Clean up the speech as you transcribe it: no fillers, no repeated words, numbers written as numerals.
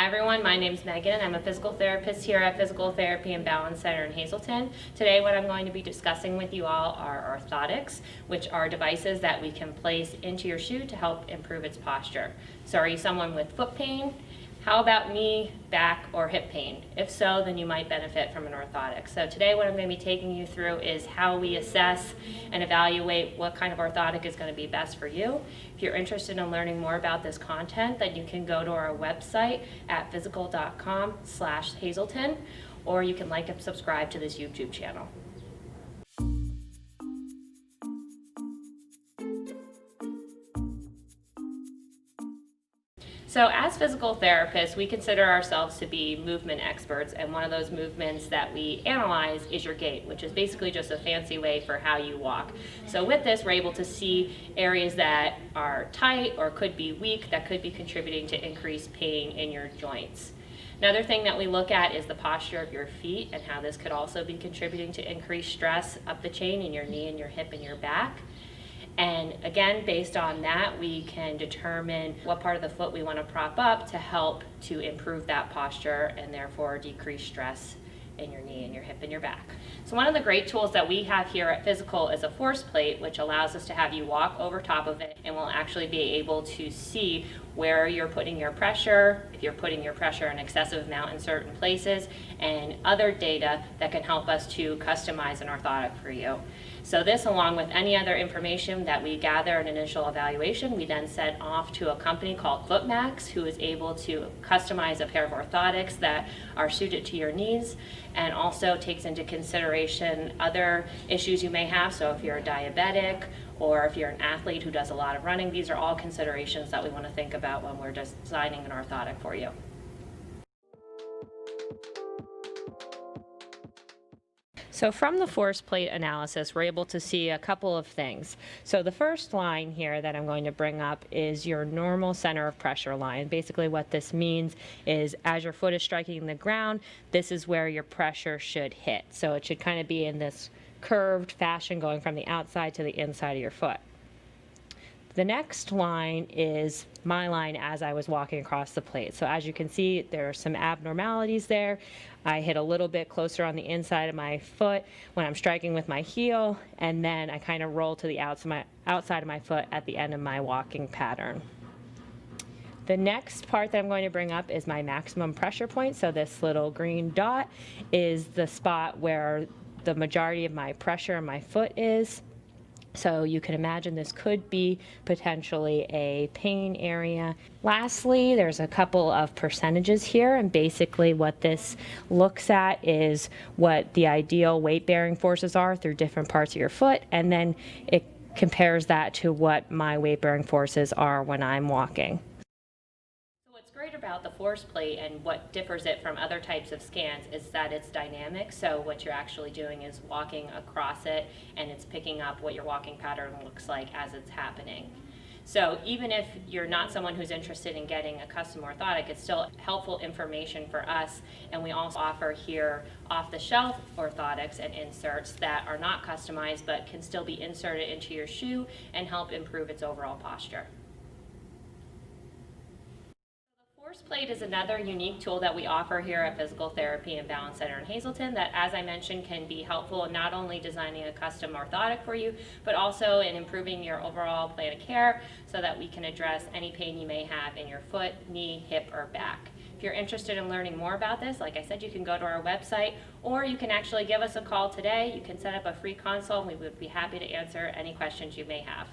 Hi everyone, my name is Megan. I'm a physical therapist here at Physical Therapy and Balance Center in Hazleton. Today what I'm going to be discussing with you all are orthotics, which are devices that we can place into your shoe to help improve its posture. So are you someone with foot pain? How about knee, back, or hip pain? If so, then you might benefit from an orthotic. So today what I'm going to be taking you through is how we assess and evaluate what kind of orthotic is going to be best for you. If you're interested in learning more about this content, then you can go to our website at physical.com/Hazleton, or you can like and subscribe to this YouTube channel. So as physical therapists, we consider ourselves to be movement experts, and one of those movements that we analyze is your gait, which is basically just a fancy way for how you walk. So with this, we're able to see areas that are tight or could be weak that could be contributing to increased pain in your joints. Another thing that we look at is the posture of your feet and how this could also be contributing to increased stress up the chain in your knee and your hip and your back. And again, based on that, we can determine what part of the foot we want to prop up to help to improve that posture and therefore decrease stress in your knee and your hip and your back. So one of the great tools that we have here at Physical is a force plate, which allows us to have you walk over top of it, and we'll actually be able to see where you're putting your pressure, if you're putting your pressure an excessive amount in certain places, and other data that can help us to customize an orthotic for you. So this, along with any other information that we gather in initial evaluation, we then send off to a company called Footmaxx, who is able to customize a pair of orthotics that are suited to your needs, and also takes into consideration other issues you may have. So if you're a diabetic, or if you're an athlete who does a lot of running, these are all considerations that we want to think about when we're designing an orthotic for you. So from the force plate analysis, we're able to see a couple of things. So the first line here that I'm going to bring up is your normal center of pressure line. Basically what this means is as your foot is striking the ground, this is where your pressure should hit. So it should kind of be in this curved fashion going from the outside to the inside of your foot. The next line is my line as I was walking across the plate. So as you can see, there are some abnormalities there. I hit a little bit closer on the inside of my foot when I'm striking with my heel, and then I kind of roll to the outside of my foot at the end of my walking pattern. The next part that I'm going to bring up is my maximum pressure point. So this little green dot is the spot where the majority of my pressure in my foot is. So you can imagine this could be potentially a pain area. Lastly, there's a couple of percentages here, and basically what this looks at is what the ideal weight-bearing forces are through different parts of your foot, and then it compares that to what my weight-bearing forces are when I'm walking. What's great about the force plate and what differs it from other types of scans is that it's dynamic. So what you're actually doing is walking across it, and it's picking up what your walking pattern looks like as it's happening. So even if you're not someone who's interested in getting a custom orthotic, it's still helpful information for us. And we also offer here off-the-shelf orthotics and inserts that are not customized but can still be inserted into your shoe and help improve its overall posture. Force plate is another unique tool that we offer here at Physical Therapy and Balance Center in Hazleton that, as I mentioned, can be helpful in not only designing a custom orthotic for you, but also in improving your overall plan of care so that we can address any pain you may have in your foot, knee, hip, or back. If you're interested in learning more about this, like I said, you can go to our website, or you can actually give us a call today. You can set up a free consult, and we would be happy to answer any questions you may have.